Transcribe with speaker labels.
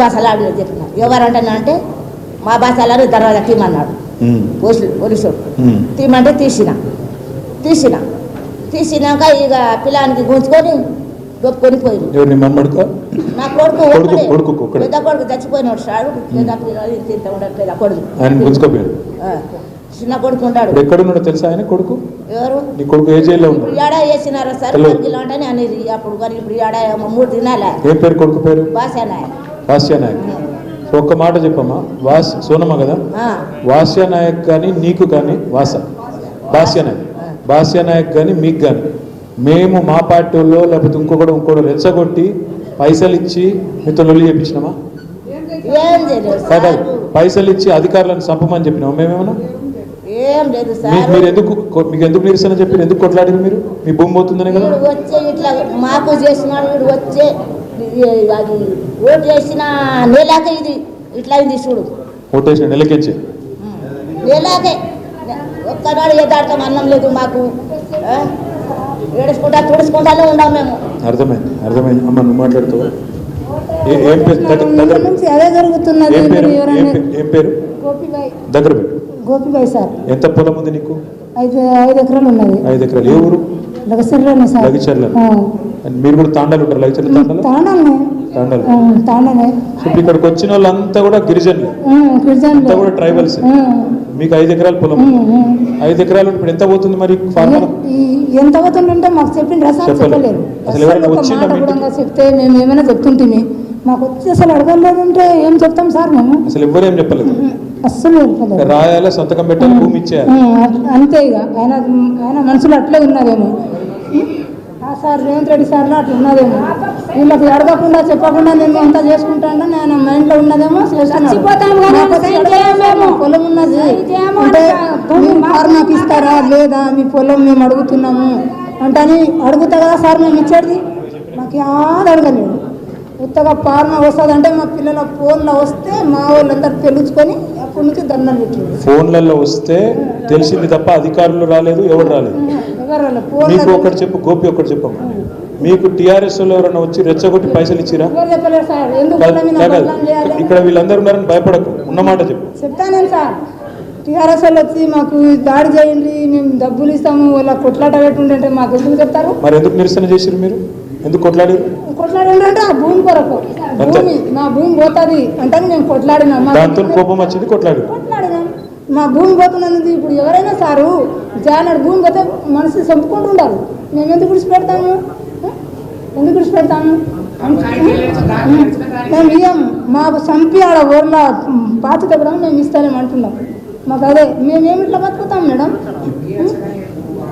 Speaker 1: భాషలు అడిగి చెప్పిన ఎవరంటే మా భాషలో దర్వాజా తీమన్నాడు పోలీసు తీమంటే తీసినాక ఇక పిల్లానికి గుంజుకొని దొప్పుకొని పోయింది. నా కొడుకు పెద్ద కొడుకు చచ్చిపోయినాడు సార్. పెద్ద కొడుకు చిన్న కొడుకు ఉన్నాడు.
Speaker 2: ఎక్కడున్నాడో తెలుసా ఆయన కొడుకు?
Speaker 1: ఎవరు?
Speaker 2: నీ కొడుకు ఏ జైల్లో ఉన్నాడు?
Speaker 1: ఇప్పుడు ఏడా వేసినారా సార్ అంటే అనేది అప్పుడు కానీ ఇప్పుడు ఏడా 3 దినాలే.
Speaker 2: ఏ పేరు కొడుకు పేరు?
Speaker 1: భాష్య
Speaker 2: నాయక్. ఒక్క మాట చెప్పమ్మా, సోనమ్మ కదా, వాస్య నాయక్ కానీ నీకు కానీ భాష్య నాయక్ కానీ మీకు కానీ మేము మా పార్టీలో లేకపోతే ఇంకోటి రెచ్చగొట్టి పైసలు ఇచ్చి మీతో లొల్లి చేయించినామా? పైసలు ఇచ్చి అధికారులను చంపమని చెప్పినామా మేమేమన్నా? మీరు మీకు ఎందుకు నిరసన చెప్పారు? ఎందుకు కొట్లాడారు మీరు? మీ భూమి పోతుందనే కదా.
Speaker 1: వచ్చే ఇట్లా మాకు చేసినాడు వీడు వచ్చే అది ఓటు వేసిన నెలాకే ఇది ఇట్లా అయింది చూడు.
Speaker 2: ఓటు వేసిన నెలకేచ్చే
Speaker 1: నెలాకే ఒక్కనాడు ఏ దాడతాం అన్నం లేదు మాకు. ఏడుచుకుంటా తుడుచుకుంటానే ఉన్నాం మేము.
Speaker 2: అర్థమైంది అమ్మ, నువ్వు మాట్లాడుతావు.
Speaker 3: అదే జరుగుతున్నది.
Speaker 2: ఏం పేరు? దగ్గర పెట్టు.
Speaker 3: గోపిబాయ్ సార్.
Speaker 2: ఎంత పొలం ఉంది నీకు?
Speaker 3: 5 ఎకరాలు ఉన్నది.
Speaker 2: 5 ఎకరాలు. ఏ ఊరు? లగచర్ల. మీరు కూడా తాండాలు ఉంటారు? లగచర్ల తాండాలు. ఇక్కడికి వచ్చిన వాళ్ళంతా కూడా గిరిజనులు, అంతా కూడా ట్రైబల్స్. మీకు 5 ఎకరాల పొలం. 5 ఎకరాలు ఇప్పుడు ఎంత పోతుంది మరి? ఫార్మర్
Speaker 3: ఎంత పోతుందంటే మాకు చెప్పిండ్రా సార్? చెప్పలేరు. చెప్తే మేము ఏమైనా చెప్తుంటే మాకు వచ్చి అసలు అడగలేదంటే ఏం చెప్తాం సార్ మేము?
Speaker 2: అసలు ఎవ్వరు ఏం చెప్పలేదు.
Speaker 3: అస్సలు చెప్పలేదు.
Speaker 2: రాయాలి, సంతకం పెట్టాలి, భూమి ఇచ్చేయాలి,
Speaker 3: అంతే. ఇక ఆయన మనసులో అట్లే ఉన్నదేమో సార్, రేవంత్ రెడ్డి సార్లో అట్లా ఉన్నదేమో. వీళ్ళకి అడగకుండా చెప్పకుండా నేను అంతా చేసుకుంటాను నేను మైండ్లో ఉన్నదేమో. పొలం ఉన్నది అంటే నాకు ఇస్తారా లేదా? మీ పొలం మేము అడుగుతున్నాము అంటే అడుగుతా కదా సార్ మేము ఇచ్చేది. మాకు యాద అడగలేదు. కొత్తగా పాలన వస్తుంది అంటే మా పిల్లల ఫోన్లో వస్తే మా వాళ్ళందరూ తెలుసుకొని అప్పటి నుంచి దండం పెట్టింది.
Speaker 2: ఫోన్లలో వస్తే తెలిసింది తప్ప అధికారులు రాలేదు, ఎవరు రాలేదు. మీకు ఒకటి చెప్పు గోపి, ఒకటి చెప్పమ్మా, మీకు టీఆర్ఎస్ లో ఎవరైనా వచ్చి రెచ్చగొట్టి పైసలు ఇచ్చిరా? ఇక్కడ వీళ్ళందరూ ఉన్నారని భయపడకు, ఉన్నమాట చెప్పు.
Speaker 3: చెప్తాను సార్. టీఆర్ఎస్ వాళ్ళు వచ్చి మాకు దాడి చేయండి, మేము డబ్బులు ఇస్తాము, వాళ్ళ కొట్లాట పెట్టుంటే మాకు ఎందుకు చెప్తారు?
Speaker 2: మరి ఎందుకు నిరసన చేసిరు మీరు? ఎందుకు కొట్లాడారు?
Speaker 3: కొట్లాడంటే ఆ భూమి కొరకు. మా భూమి పోతుంది అంటే మేము కొట్లాడినాం.
Speaker 2: దాంతో కోపం వచ్చింది, కొట్లాడినాం.
Speaker 3: మా భూమి పోతున్నది. ఇప్పుడు ఎవరైనా సారు జానాడు భూమి పోతే మనసు చంపుకుంటుండారు. మేము ఎందుకు విడిచిపెడతాము? మేము ఇయ్యాము. మాకు చంపి ఆడ ఊర్లో పాతితో కూడా మేము ఇస్తామని అంటున్నాం. మాకు అదే మేమేమి ఇట్లా బతుకుతాం మేడం?